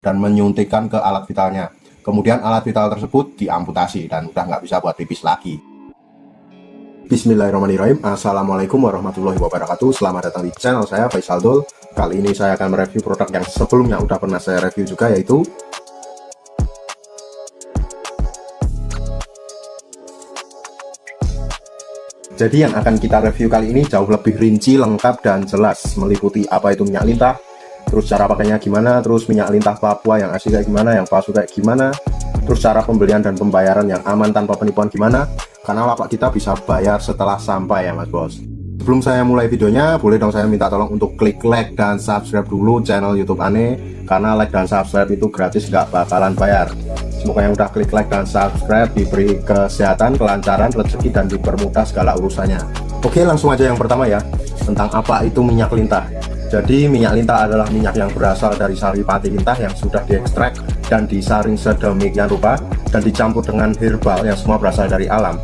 dan menyuntikkan ke alat vitalnya. Kemudian alat vital tersebut diamputasi dan udah nggak bisa buat pipis lagi. Bismillahirrahmanirrahim. Assalamualaikum warahmatullahi wabarakatuh. Selamat datang di channel saya, Faisal Dul. Kali ini saya akan mereview produk yang sebelumnya udah pernah saya review juga, yaitu jadi yang akan kita review kali ini jauh lebih rinci, lengkap, dan jelas, meliputi apa itu minyak lintah, terus cara pakainya gimana, terus minyak lintah Papua yang asli kayak gimana, yang palsu kayak gimana, terus cara pembelian dan pembayaran yang aman tanpa penipuan gimana, karena lapak kita bisa bayar setelah sampai ya mas bos. Sebelum saya mulai videonya, boleh dong saya minta tolong untuk klik like dan subscribe dulu channel YouTube Ane, karena like dan subscribe itu gratis, nggak bakalan bayar. Semoga yang udah klik like dan subscribe diberi kesehatan, kelancaran, rezeki, dan dipermudah segala urusannya. Oke, langsung aja yang pertama ya, tentang apa itu minyak lintah. Jadi minyak lintah adalah minyak yang berasal dari sari pati lintah yang sudah diekstrak dan disaring sedemikian rupa dan dicampur dengan herbal yang semua berasal dari alam.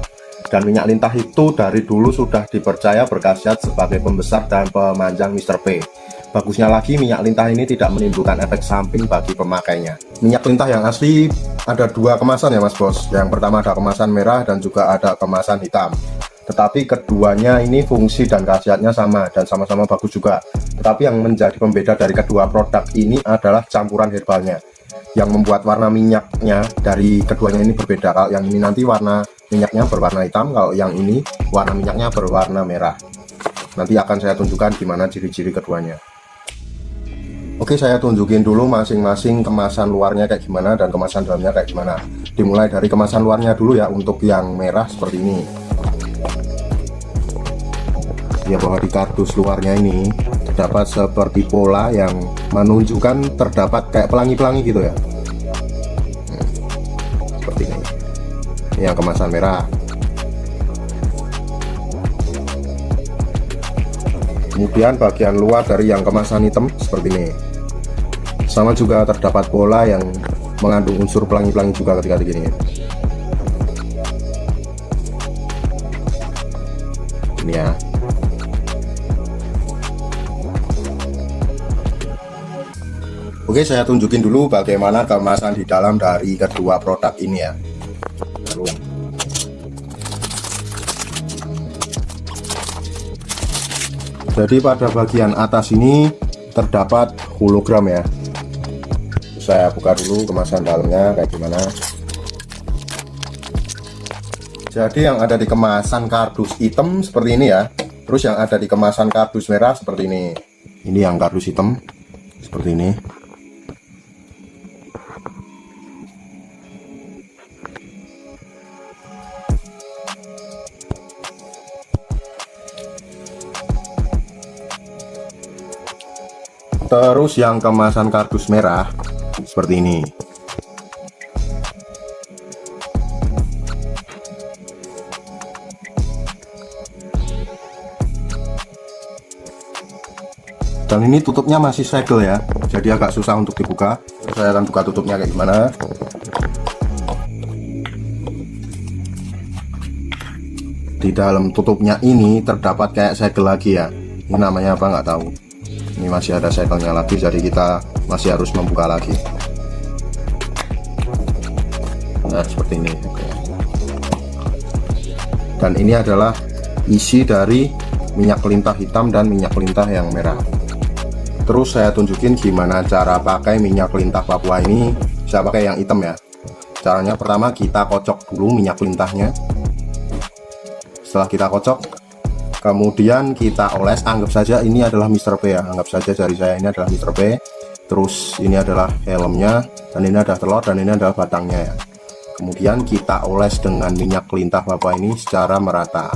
Dan minyak lintah itu dari dulu sudah dipercaya berkhasiat sebagai pembesar dan pemanjang Mr. P. Bagusnya lagi, minyak lintah ini tidak menimbulkan efek samping bagi pemakainya. Minyak lintah yang asli ada dua kemasan ya mas bos. Yang pertama ada kemasan merah dan juga ada kemasan hitam. Tetapi keduanya ini fungsi dan khasiatnya sama dan sama-sama bagus juga. Tetapi yang menjadi pembeda dari kedua produk ini adalah campuran herbalnya, yang membuat warna minyaknya dari keduanya ini berbeda. Kalau yang ini nanti warna minyaknya berwarna hitam, kalau yang ini warna minyaknya berwarna merah. Nanti akan saya tunjukkan gimana ciri-ciri keduanya. Oke, saya tunjukin dulu masing-masing kemasan luarnya kayak gimana dan kemasan dalamnya kayak gimana. Dimulai dari kemasan luarnya dulu ya. Untuk yang merah seperti ini ya, bahwa di kardus luarnya ini terdapat seperti pola yang menunjukkan terdapat kayak pelangi-pelangi gitu ya. Seperti ini yang kemasan merah. Kemudian bagian luar dari yang kemasan hitam seperti ini, sama juga terdapat pola yang mengandung unsur pelangi-pelangi juga ketika begini. Ini ya. Oke, saya tunjukin dulu bagaimana kemasan di dalam dari kedua produk ini ya. Jadi pada bagian atas ini terdapat hologram ya. Saya buka dulu kemasan dalamnya kayak gimana. Jadi yang ada di kemasan kardus hitam seperti ini ya. Terus yang ada di kemasan kardus merah seperti ini. Ini yang kardus hitam seperti ini. Terus yang kemasan kardus merah seperti ini. Dan ini tutupnya masih segel ya, jadi agak susah untuk dibuka. Saya akan buka tutupnya kayak gimana. Di dalam tutupnya ini terdapat kayak segel lagi ya. Ini namanya apa nggak tahu. Ini masih ada segelnya lagi, jadi kita masih harus membuka lagi. Nah seperti ini. Dan ini adalah isi dari minyak lintah hitam dan minyak lintah yang merah. Terus saya tunjukin gimana cara pakai minyak lintah Papua ini. Saya pakai yang hitam ya. Caranya pertama kita kocok dulu minyak lintahnya. Setelah kita kocok, kemudian kita oles. Anggap saja ini adalah Mr. P ya, anggap saja jari saya ini adalah Mr. P. Terus ini adalah helmnya, dan ini adalah telur, dan ini adalah batangnya ya. Kemudian kita oles dengan minyak lintah Papua ini secara merata.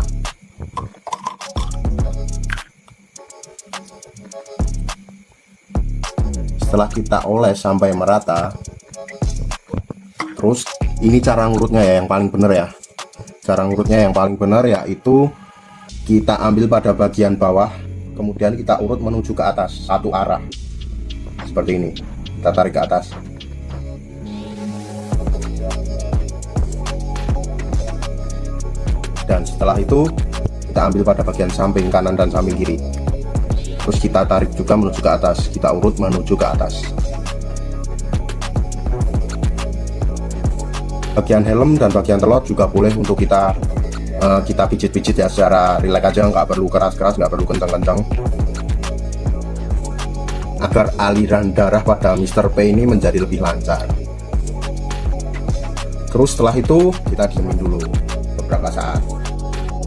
Setelah kita oles sampai merata, terus ini cara ngurutnya ya, yang paling benar ya. Cara ngurutnya yang paling benar yaitu kita ambil pada bagian bawah, kemudian kita urut menuju ke atas satu arah seperti ini. Kita tarik ke atas. Dan setelah itu kita ambil pada bagian samping kanan dan samping kiri. Terus kita tarik juga menuju ke atas, kita urut menuju ke atas. bagian helm dan bagian telot juga boleh untuk kita pijit-pijit ya, secara rileks aja, nggak perlu keras-keras, nggak perlu kencang-kencang, agar aliran darah pada Mr. P ini menjadi lebih lancar. Terus setelah itu kita diemin dulu beberapa saat.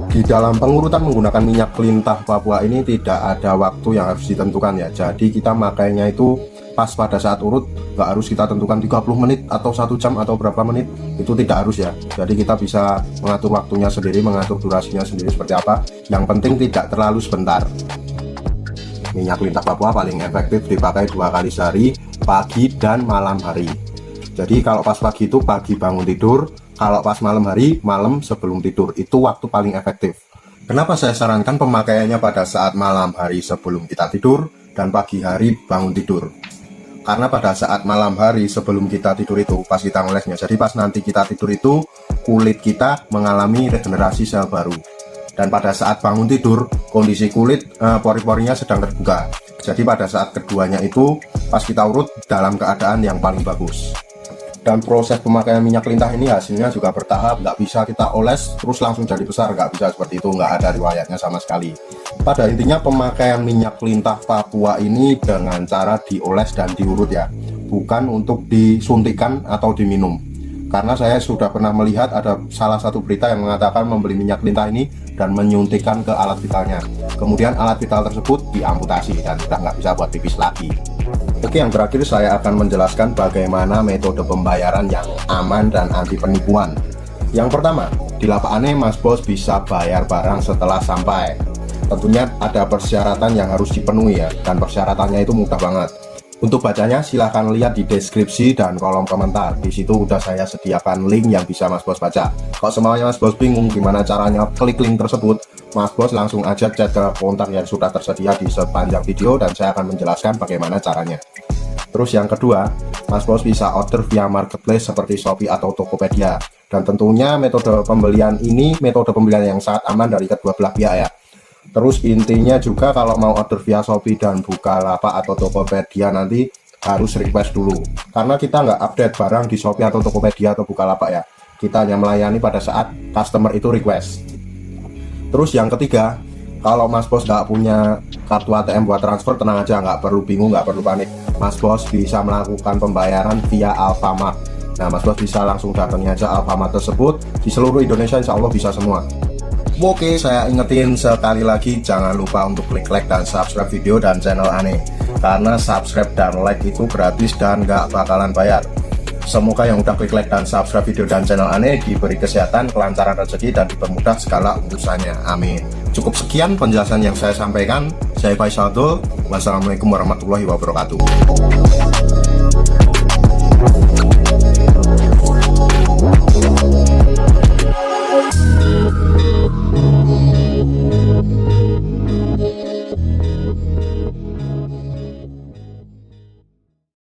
Di dalam pengurutan menggunakan minyak lintah Papua ini tidak ada waktu yang harus ditentukan ya. Jadi kita makainya itu pas pada saat urut, nggak harus kita tentukan 30 menit atau 1 jam atau berapa menit, itu tidak harus ya. Jadi kita bisa mengatur waktunya sendiri, mengatur durasinya sendiri seperti apa. Yang penting tidak terlalu sebentar. Minyak lintah Papua paling efektif dipakai 2 kali sehari, pagi dan malam hari. Jadi kalau pas pagi itu pagi bangun tidur, kalau pas malam hari, malam sebelum tidur, itu waktu paling efektif. Kenapa saya sarankan pemakaiannya pada saat malam hari sebelum kita tidur dan pagi hari bangun tidur? Karena pada saat malam hari sebelum kita tidur itu pas kita ngolesnya, jadi pas nanti kita tidur itu kulit kita mengalami regenerasi sel baru. Dan pada saat bangun tidur, kondisi kulit pori-porinya sedang terbuka. Jadi pada saat keduanya itu pas kita urut dalam keadaan yang paling bagus. Dan proses pemakaian minyak lintah ini hasilnya juga bertahap, nggak bisa kita oles terus langsung jadi besar, nggak bisa seperti itu, nggak ada riwayatnya sama sekali. Pada intinya pemakaian minyak lintah Papua ini dengan cara dioles dan diurut ya, bukan untuk disuntikan atau diminum. Karena saya sudah pernah melihat ada salah satu berita yang mengatakan membeli minyak lintah ini dan menyuntikkan ke alat vitalnya. Kemudian alat vital tersebut diamputasi dan sudah nggak bisa buat pipis lagi. Oke, yang terakhir saya akan menjelaskan bagaimana metode pembayaran yang aman dan anti penipuan. Yang pertama, di Lapak Ane Mas Bos bisa bayar barang setelah sampai. Tentunya ada persyaratan yang harus dipenuhi ya, dan persyaratannya itu mudah banget. Untuk bacanya silahkan lihat di deskripsi dan kolom komentar. Di situ udah saya sediakan link yang bisa Mas Bos baca. Kalau semuanya Mas Bos bingung gimana caranya klik link tersebut, Mas Bos langsung aja chat ke kontak yang sudah tersedia di sepanjang video dan saya akan menjelaskan bagaimana caranya. Terus yang kedua, Mas Bos bisa order via marketplace seperti Shopee atau Tokopedia. Dan tentunya metode pembelian ini metode pembelian yang sangat aman dari kedua belah pihak ya. Terus intinya juga kalau mau order via Shopee dan Bukalapak atau Tokopedia nanti harus request dulu. Karena kita nggak update barang di Shopee atau Tokopedia atau Bukalapak ya. Kita hanya melayani pada saat customer itu request. Terus yang ketiga, kalau Mas Bos nggak punya kartu ATM buat transfer, tenang aja, nggak perlu bingung, nggak perlu panik. Mas Bos bisa melakukan pembayaran via Alfamart. Nah, Mas Bos bisa langsung datangnya aja Alfamart tersebut. Di seluruh Indonesia insya Allah bisa semua. Oke, saya ingetin sekali lagi, jangan lupa untuk klik like dan subscribe video dan channel Ane. Karena subscribe dan like itu gratis dan nggak bakalan bayar. Semoga yang udah klik like dan subscribe video dan channel Ane diberi kesehatan, kelancaran rezeki, dan dipermudah segala urusannya. Amin. Cukup sekian penjelasan yang saya sampaikan. Saya Faisal Dul. Wassalamualaikum warahmatullahi wabarakatuh.